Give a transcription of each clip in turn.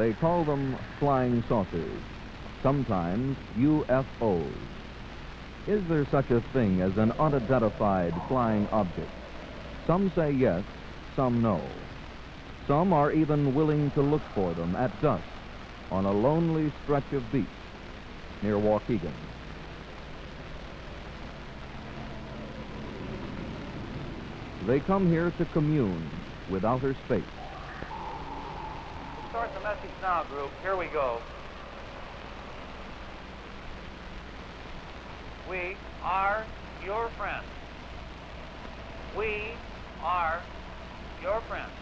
They call them flying saucers, sometimes UFOs. Is there such a thing as an unidentified flying object? Some say yes, some no. Some are even willing to look for them at dusk on a lonely stretch of beach near Waukegan. They come here to commune with outer space. Start the message now, group. Here we go. We are your friends. We are your friends.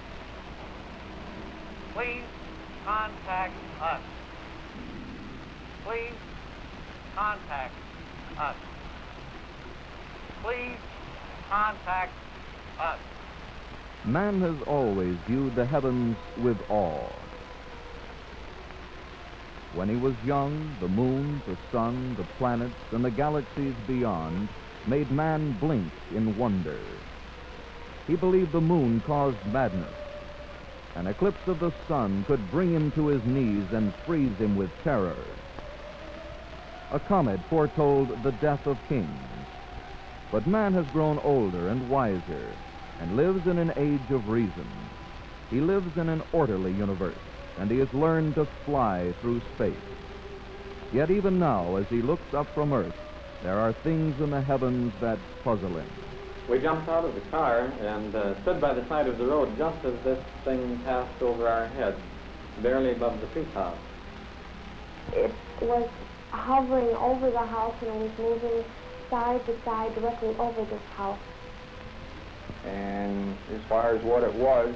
Please contact us. Please contact us. Please contact us. Man has always viewed the heavens with awe. When he was young, the moon, the sun, the planets, and the galaxies beyond made man blink in wonder. He believed the moon caused madness. An eclipse of the sun could bring him to his knees and freeze him with terror. A comet foretold the death of kings. But man has grown older and wiser and lives in an age of reason. He lives in an orderly universe, and he has learned to fly through space. Yet even now, as he looks up from Earth, there are things in the heavens that puzzle him. We jumped out of the car and stood by the side of the road just as this thing passed over our heads, barely above the treetops. It was hovering over the house, and it was moving side to side directly over this house. And as far as what it was,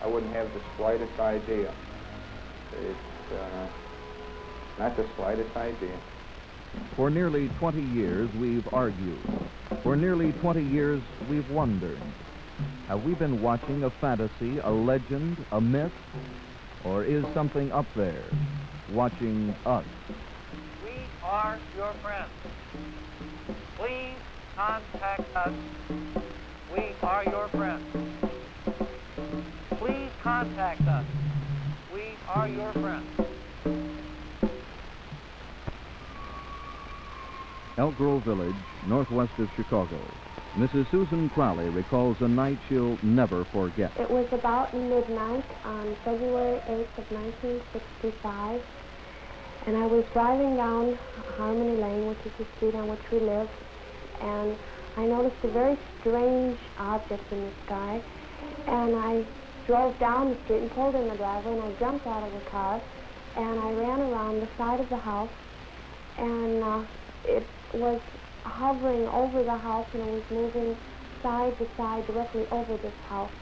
I wouldn't have the slightest idea. It's not the slightest idea. For nearly 20 years, we've argued. For nearly 20 years, we've wondered. Have we been watching a fantasy, a legend, a myth? Or is something up there watching us? We are your friends. Please contact us. We are your friends. Please contact us. We are your friends. Elk Grove Village, northwest of Chicago. Mrs. Susan Crowley recalls a night she'll never forget. It was about midnight on February 8th of 1965, and I was driving down Harmony Lane, which is the street on which we live, and I noticed a very strange object in the sky, and I drove down the street and pulled in the driveway, and I jumped out of the car, and I ran around the side of the house, and it was hovering over the house, and it was moving side to side directly over this house.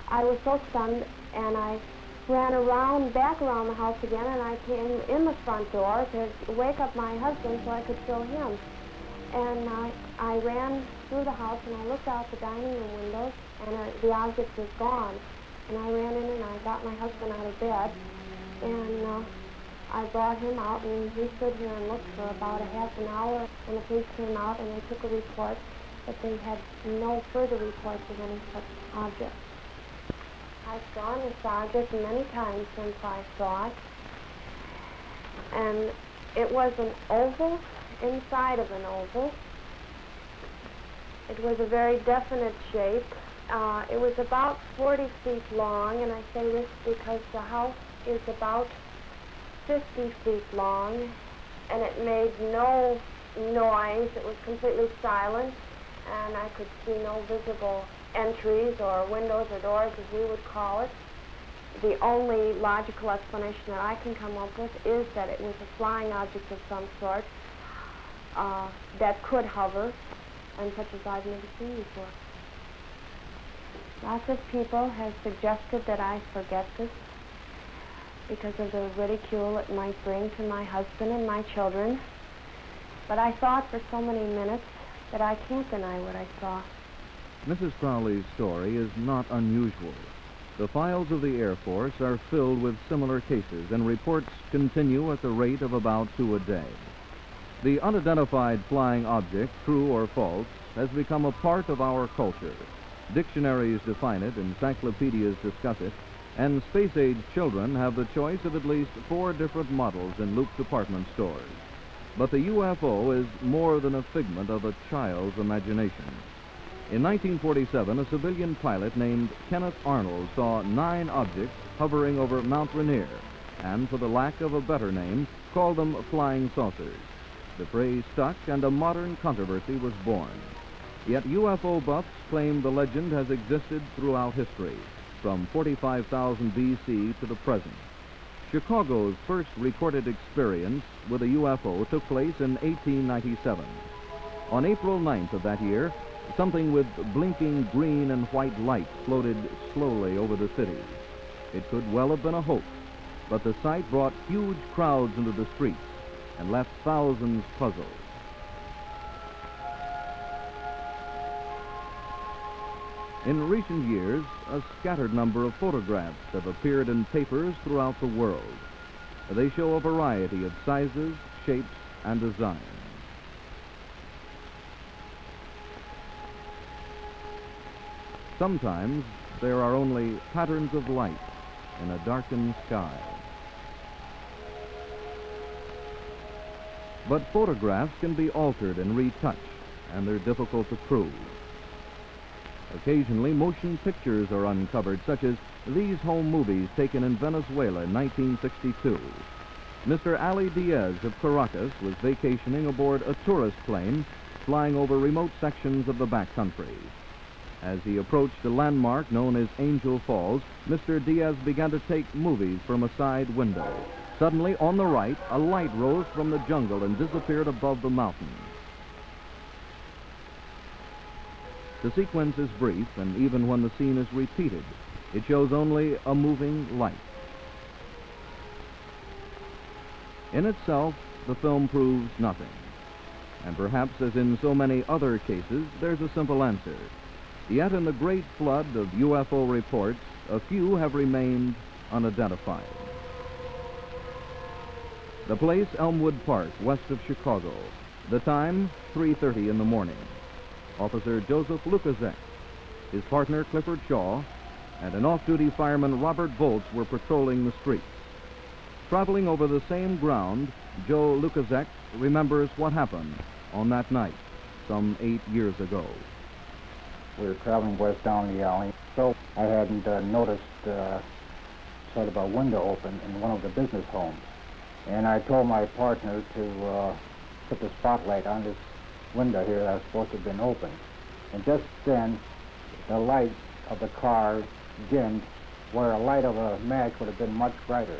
I was so stunned, and I ran back around the house again, and I came in the front door to wake up my husband so I could show him. And I ran through the house, and I looked out the dining room windows, and the object was gone. And I ran in, and I got my husband out of bed, and I brought him out, and we stood here and looked for about a half an hour, and the police came out, and they took a report, but they had no further reports of any such object. I've drawn this object many times since I saw it, and it was an oval inside of an oval. It was a very definite shape. It was about 40 feet long, and I say this because the house is about 50 feet long, and it made no noise. It was completely silent, and I could see no visible entries or windows or doors, as we would call it. The only logical explanation that I can come up with is that it was a flying object of some sort that could hover, and such as I've never seen before. Lots of people have suggested that I forget this because of the ridicule it might bring to my husband and my children. But I thought for so many minutes that I can't deny what I saw. Mrs. Crowley's story is not unusual. The files of the Air Force are filled with similar cases, and reports continue at the rate of about 2 a day. The unidentified flying object, true or false, has become a part of our culture. Dictionaries define it, encyclopedias discuss it, and space-age children have the choice of at least 4 different models in Loop department stores. But the UFO is more than a figment of a child's imagination. In 1947, a civilian pilot named Kenneth Arnold saw 9 objects hovering over Mount Rainier, and for the lack of a better name, called them flying saucers. The phrase stuck, and a modern controversy was born. Yet UFO buffs claim the legend has existed throughout history, from 45,000 BC to the present. Chicago's first recorded experience with a UFO took place in 1897. On April 9th of that year, something with blinking green and white lights floated slowly over the city. It could well have been a hoax, but the sight brought huge crowds into the streets and left thousands puzzled. In recent years, a scattered number of photographs have appeared in papers throughout the world. They show a variety of sizes, shapes, and designs. Sometimes there are only patterns of light in a darkened sky. But photographs can be altered and retouched, and they're difficult to prove. Occasionally, motion pictures are uncovered, such as these home movies taken in Venezuela in 1962. Mr. Ali Diaz of Caracas was vacationing aboard a tourist plane flying over remote sections of the backcountry. As he approached a landmark known as Angel Falls, Mr. Diaz began to take movies from a side window. Suddenly, on the right, a light rose from the jungle and disappeared above the mountains. The sequence is brief, and even when the scene is repeated, it shows only a moving light. In itself, the film proves nothing. And perhaps, as in so many other cases, there's a simple answer. Yet in the great flood of UFO reports, a few have remained unidentified. The place, Elmwood Park, west of Chicago. The time, 3:30 in the morning. Officer Joseph Lukaszek, his partner Clifford Shaw, and an off-duty fireman Robert Volz were patrolling the streets. Traveling over the same ground, Joe Lukaszek remembers what happened on that night, some 8 years ago. We were traveling west down the alley, so I hadn't noticed sort of a window open in one of the business homes. And I told my partner to put the spotlight on this window here that was supposed to have been open. And just then, the light of the car dimmed where a light of a match would have been much brighter.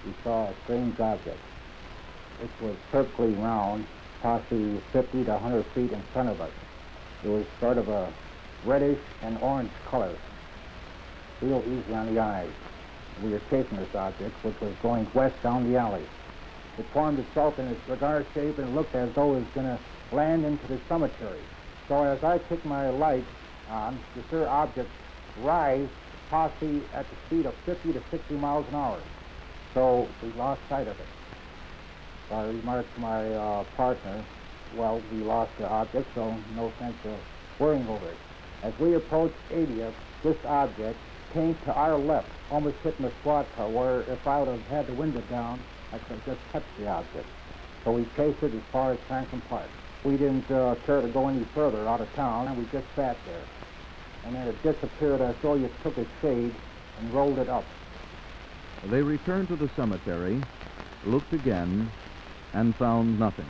We saw a strange object. It was perfectly round, possibly 50 to 100 feet in front of us. It was sort of a reddish and orange color, real easy on the eyes. We were chasing this object, which was going west down the alley. It formed itself in a cigar shape and looked as though it was going to land into the cemetery. So as I kicked my light on, the sure object rise possibly at the speed of 50 to 60 miles an hour. So we lost sight of it. So I remarked to my partner, well, we lost the object, so no sense of worrying over it. As we approached 80th, this object came to our left, almost hitting the squad car, where if I would have had the window down, I could have just touched the object. So we chased it as far as Franklin Park. We didn't care to go any further out of town, and we just sat there. And then it disappeared as though you took a shade and rolled it up. They returned to the cemetery, looked again, and found nothing.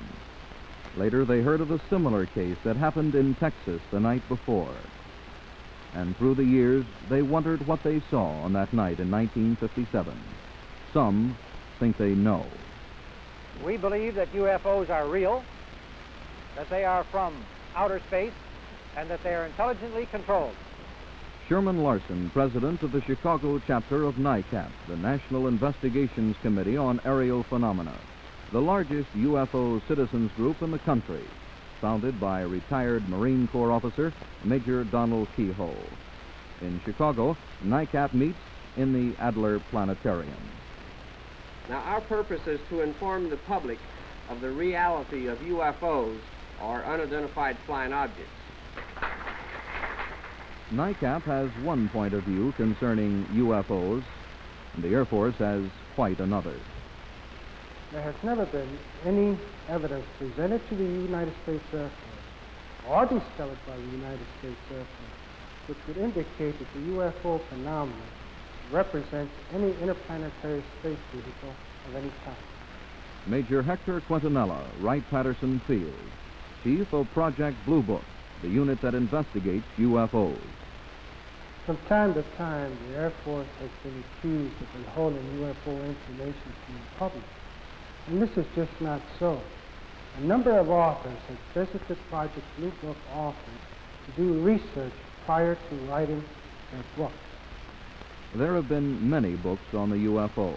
Later, they heard of a similar case that happened in Texas the night before. And through the years, they wondered what they saw on that night in 1957. Some think they know. We believe that UFOs are real, that they are from outer space, and that they are intelligently controlled. Sherman Larson, president of the Chicago chapter of NICAP, the National Investigations Committee on Aerial Phenomena, the largest UFO citizens group in the country, founded by retired Marine Corps officer Major Donald Keyhoe. In Chicago, NICAP meets in the Adler Planetarium. Now, our purpose is to inform the public of the reality of UFOs, or unidentified flying objects. NICAP has one point of view concerning UFOs, and the Air Force has quite another. There has never been any evidence presented to the United States Air Force or discovered by the United States Air Force which would indicate that the UFO phenomenon represents any interplanetary space vehicle of any kind. Major Hector Quintanilla, Wright-Patterson Field, Chief of Project Blue Book, the unit that investigates UFOs. From time to time, the Air Force has been accused of withholding UFO information from the public. And this is just not so. A number of authors have visited Project Blue Book often to do research prior to writing their books. There have been many books on the UFO.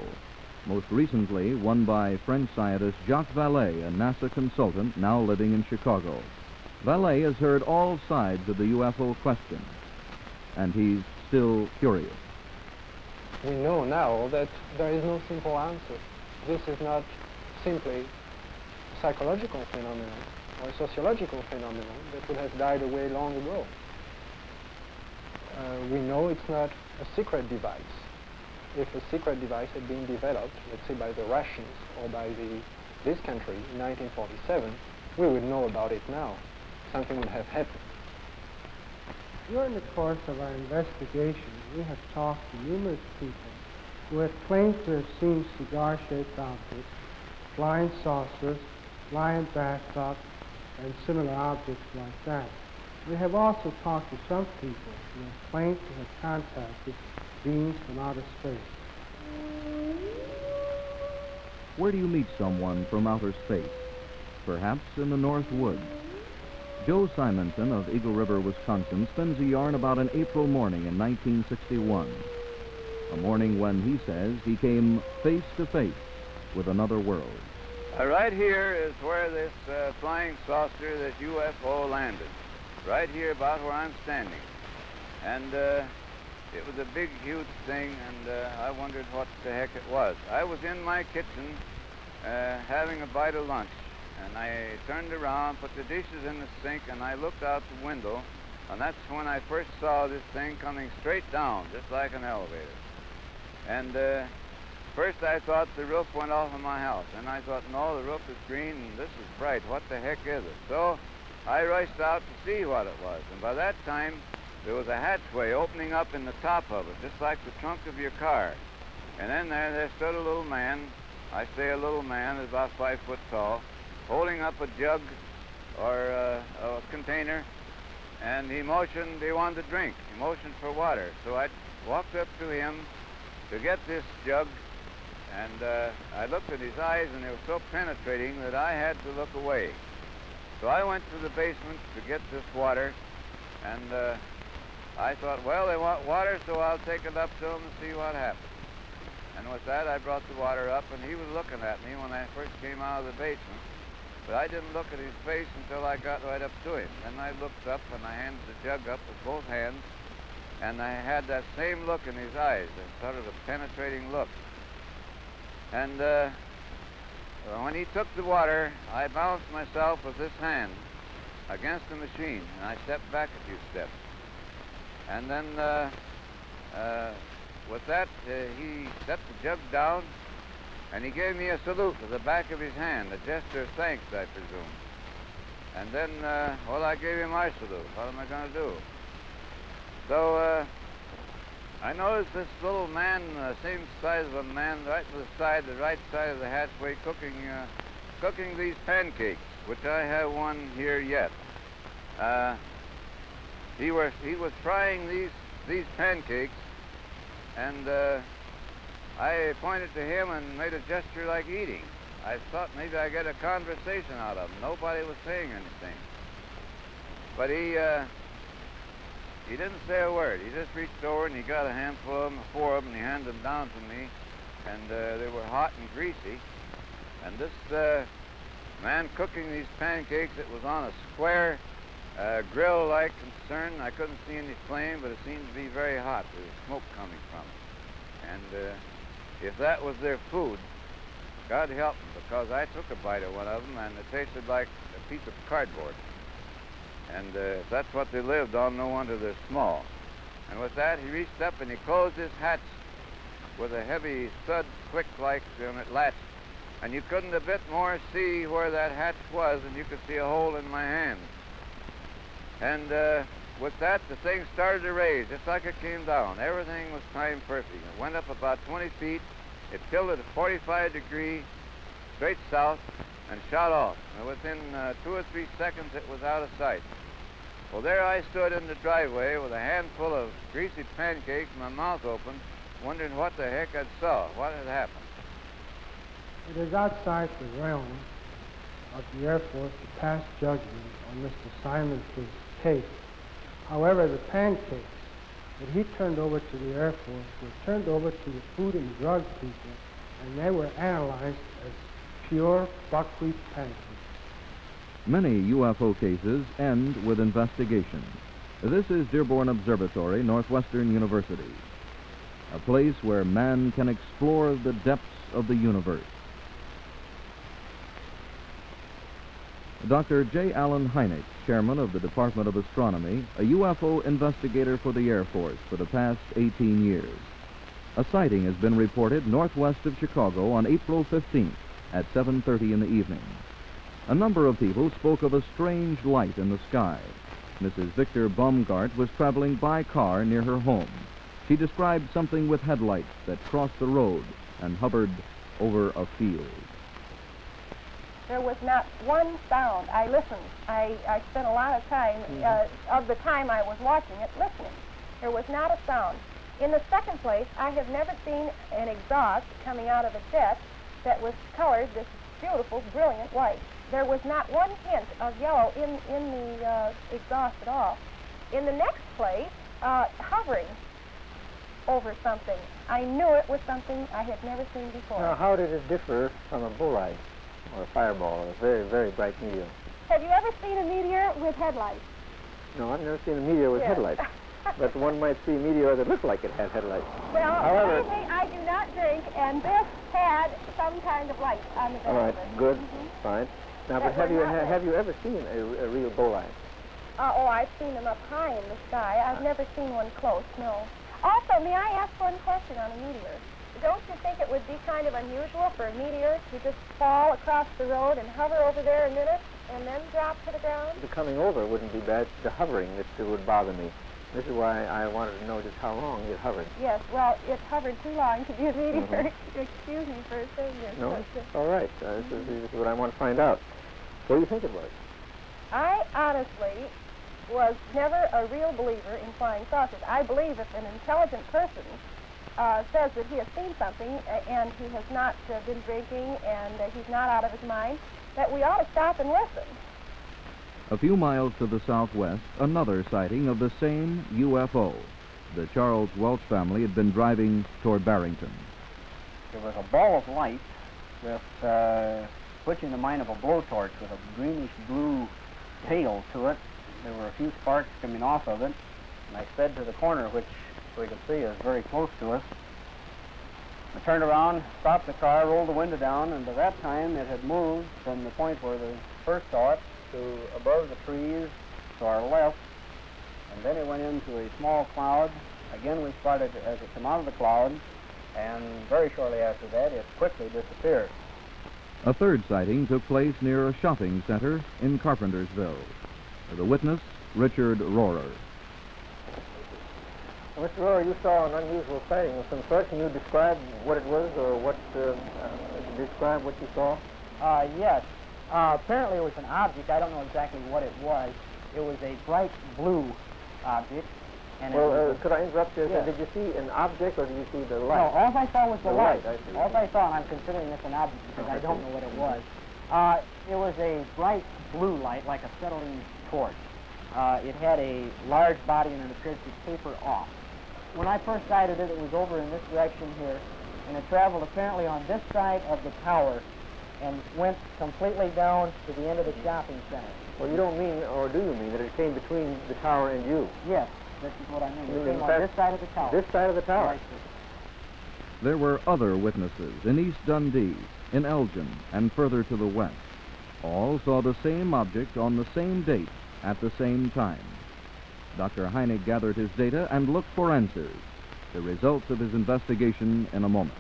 Most recently, one by French scientist Jacques Vallée, a NASA consultant now living in Chicago. Vallée has heard all sides of the UFO question, and he's still curious. We know now that there is no simple answer. This is not simply a psychological phenomenon or a sociological phenomenon that would have died away long ago. We know it's not a secret device. If a secret device had been developed, let's say by the Russians or by this country in 1947, we would know about it now. Something would have happened. During the course of our investigation, we have talked to numerous people who have claimed to have seen cigar-shaped objects, flying saucers, flying bathtubs, and similar objects like that. We have also talked to some people who have claimed to have contacted beings from outer space. Where do you meet someone from outer space? Perhaps in the North Woods. Joe Simonson of Eagle River, Wisconsin, spins a yarn about an April morning in 1961. A morning when, he says, he came face to face with another world. Right here is where this flying saucer, this UFO landed. Right here about where I'm standing. And it was a big, huge thing, and I wondered what the heck it was. I was in my kitchen having a bite of lunch, and I turned around, put the dishes in the sink, and I looked out the window, and that's when I first saw this thing coming straight down, just like an elevator. And first I thought the roof went off of my house, and I thought, no, the roof is green, and this is bright. What the heck is it? So I rushed out to see what it was, and by that time, there was a hatchway opening up in the top of it, just like the trunk of your car. And in there stood a little man. I say a little man, about 5 foot tall, holding up a jug or a container, and he motioned, he wanted to drink. He motioned for water. So I walked up to him to get this jug, and I looked at his eyes, and they were so penetrating that I had to look away. So I went to the basement to get this water, and I thought, well, they want water, so I'll take it up to them and see what happens. And with that, I brought the water up, and he was looking at me when I first came out of the basement. But I didn't look at his face until I got right up to him. Then I looked up, and I handed the jug up with both hands, and I had that same look in his eyes, a sort of a penetrating look. And when he took the water, I balanced myself with this hand against the machine, and I stepped back a few steps. And then with that, he set the jug down, and he gave me a salute with the back of his hand, a gesture of thanks, I presume. And then, well, I gave him my salute. What am I going to do? So I noticed this little man, same size of a man, right to the right side of the hatchway, cooking these pancakes, which I have one here yet. He was frying these pancakes, and I pointed to him and made a gesture like eating. I thought maybe I'd get a conversation out of him. Nobody was saying anything. But he didn't say a word. He just reached over and he got a handful of them, 4 of them, and he handed them down to me, and they were hot and greasy. And this man cooking these pancakes, it was on a square grill-like concern. I couldn't see any flame, but it seemed to be very hot. There was smoke coming from it. And if that was their food, God help them, because I took a bite of one of them, and it tasted like a piece of cardboard. And if that's what they lived on, no wonder they're small. And with that, he reached up and he closed his hatch with a heavy thud click like and it latched. And you couldn't a bit more see where that hatch was than you could see a hole in my hand. And with that, the thing started to raise just like it came down. Everything was timed perfect. It went up about 20 feet. It tilted at 45 degrees straight south and shot off. And within 2 or 3 seconds, it was out of sight. Well, there I stood in the driveway with a handful of greasy pancakes, my mouth open, wondering what the heck I saw, what had happened. It is outside the realm of the Air Force to pass judgment on Mr. Simons' case. However, the pancakes that he turned over to the Air Force were turned over to the Food and Drug people, and they were analyzed as pure buckwheat pancakes. Many UFO cases end with investigation. This is Dearborn Observatory, Northwestern University, a place where man can explore the depths of the universe. Dr. J. Allen Hynek, chairman of the Department of Astronomy, a UFO investigator for the Air Force for the past 18 years. A sighting has been reported northwest of Chicago on April 15th at 7:30 in the evening. A number of people spoke of a strange light in the sky. Mrs. Victor Baumgart was traveling by car near her home. She described something with headlights that crossed the road and hovered over a field. There was not one sound. I listened. I spent a lot of time, of the time I was watching it, listening. There was not a sound. In the second place, I have never seen an exhaust coming out of a jet that was colored this beautiful, brilliant white. There was not one hint of yellow in the exhaust at all. In the next place, hovering over something. I knew it was something I had never seen before. Now, how did it differ from a bullseye or a fireball, a very, very bright meteor? Have you ever seen a meteor with headlights? No, I've never seen a meteor with headlights. But one might see a meteor that looked like it had headlights. Well, however, I do not drink, and this had some kind of light on the back. All right, of it. good, fine. Now, but have you ever seen a real bullseye? Oh, I've seen them up high in the sky. I've never seen one close, no. Also, may I ask one question on a meteor? Don't you think it would be kind of unusual for a meteor to just fall across the road and hover over there a minute and then drop to the ground? The coming over wouldn't be bad. The hovering that would bother me. This is why I wanted to know just how long it hovered. Yes, well, it hovered too long to be a meteor. Excuse me for saying this. No, all right. This is what I want to find out. What do you think it was? I honestly was never a real believer in flying saucers. I believe if an intelligent person says that he has seen something and he has not been drinking and he's not out of his mind, that we ought to stop and listen. A few miles to the southwest, another sighting of the same UFO. The Charles Welch family had been driving toward Barrington. There was a ball of light with, which in the mind of a blowtorch with a greenish-blue tail to it. There were a few sparks coming off of it, and I sped to the corner, which we could see is very close to us. I turned around, stopped the car, rolled the window down, and by that time it had moved from the point where they first saw it to above the trees to our left, and then it went into a small cloud. Again, we spotted it as it came out of the cloud, and very shortly after that, it quickly disappeared. A third sighting took place near a shopping center in Carpentersville. The witness, Richard Rohrer. Mr. Rohrer, you saw an unusual sighting of some sort. Can you describe what it was or describe what you saw? Yes. Apparently it was an object. I don't know exactly what it was. It was a bright blue object. And could I interrupt you? Yes. Did you see an object or did you see the light? No, all I saw was the light. I see. All I saw, and I'm considering this an object because I don't know what it was. It was a bright blue light, like a acetylene torch. It had a large body and it appeared to taper off. When I first sighted it, it was over in this direction here, and it traveled apparently on this side of the tower and went completely down to the end of the shopping center. Well, you don't mean, or do you mean, that it came between the tower and you? Yes, this is what I mean. It came on this side of the tower. This side of the tower? Right. There were other witnesses in East Dundee, in Elgin, and further to the west. All saw the same object on the same date at the same time. Dr. Heinig gathered his data and looked for answers. The results of his investigation in a moment.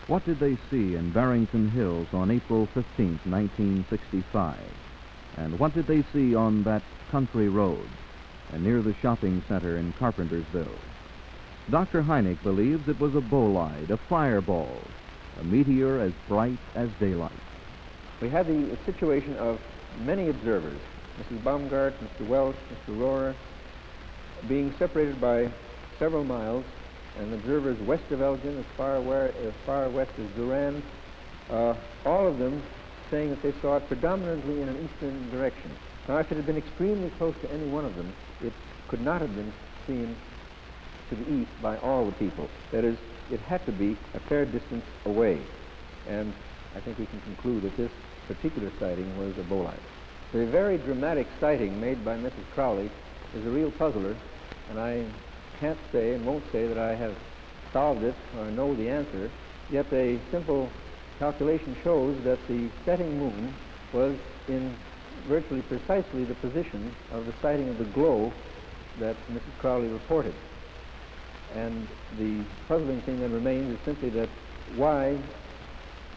What did they see in Barrington Hills on April 15, 1965? And what did they see on that country road and near the shopping center in Carpentersville? Dr. Heinig believes it was a bolide, a fireball, a meteor as bright as daylight. We had the situation of many observers, Mrs. Baumgart, Mr. Welch, Mr. Rohrer, being separated by several miles, and observers west of Elgin, as far west as Durand, all of them saying that they saw it predominantly in an eastern direction. Now, if it had been extremely close to any one of them, it could not have been seen to the east by all the people. That is, it had to be a fair distance away. And I think we can conclude that this particular sighting was a bolide. The very dramatic sighting made by Mrs. Crowley is a real puzzler, and I can't say and won't say that I have solved it or know the answer, yet a simple calculation shows that the setting moon was in virtually precisely the position of the sighting of the glow that Mrs. Crowley reported. And the puzzling thing that remains is simply that why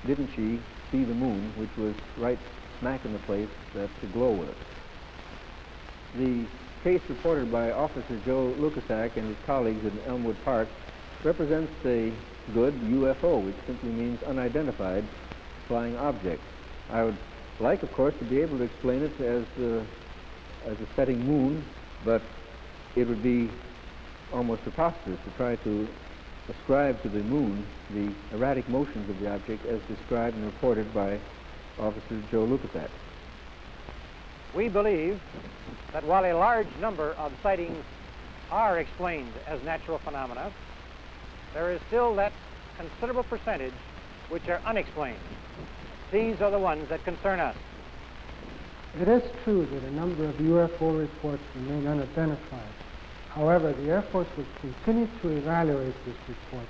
didn't she see the moon, which was right smack in the place that the glow was? The case reported by Officer Joe Lukasak and his colleagues in Elmwood Park represents a good UFO, which simply means unidentified flying object. I would like, of course, to be able to explain it as a setting moon, but it would be almost preposterous to try to ascribe to the moon the erratic motions of the object as described and reported by Officer Joe Lukasak. We believe that while a large number of sightings are explained as natural phenomena, there is still that considerable percentage which are unexplained. These are the ones that concern us. It is true that a number of UFO reports remain unidentified. However, the Air Force will continue to evaluate this report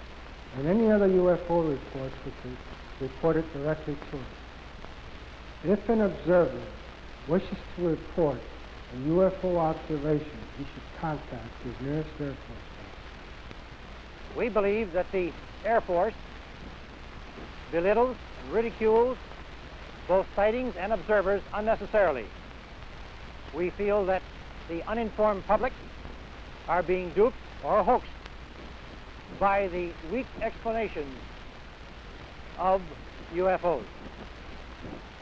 and any other UFO reports which are reported directly to us. If an observer wishes to report a UFO observation, he should contact his nearest Air Force base. We believe that the Air Force belittles and ridicules both sightings and observers unnecessarily. We feel that the uninformed public are being duped or hoaxed by the weak explanations of UFOs.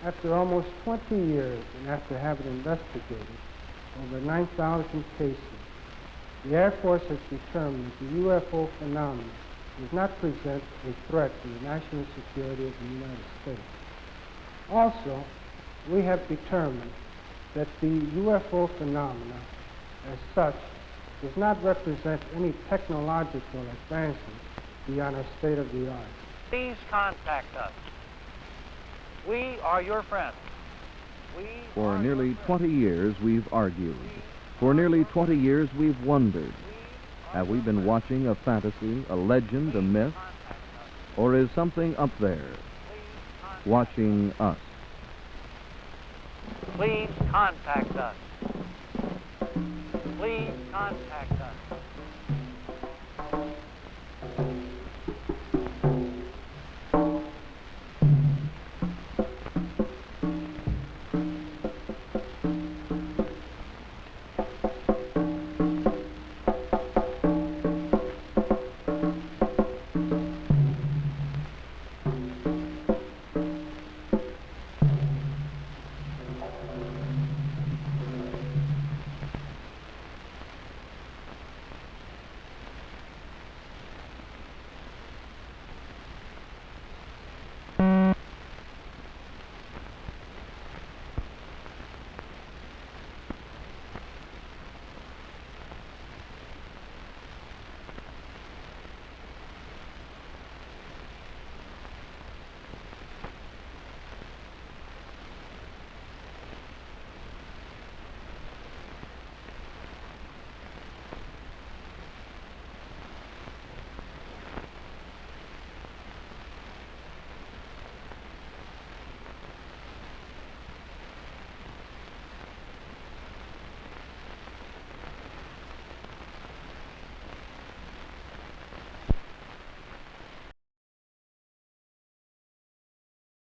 After almost 20 years and after having investigated over 9,000 cases, the Air Force has determined that the UFO phenomenon does not present a threat to the national security of the United States. Also, we have determined that the UFO phenomena as such does not represent any technological advancement beyond our state of the art. Please contact us. We are your friends. For nearly 20 years, we've argued. For nearly 20 years, we've wondered. Have we been watching a fantasy, a legend, a myth? Or is something up there watching us? Please contact us. Please contact us.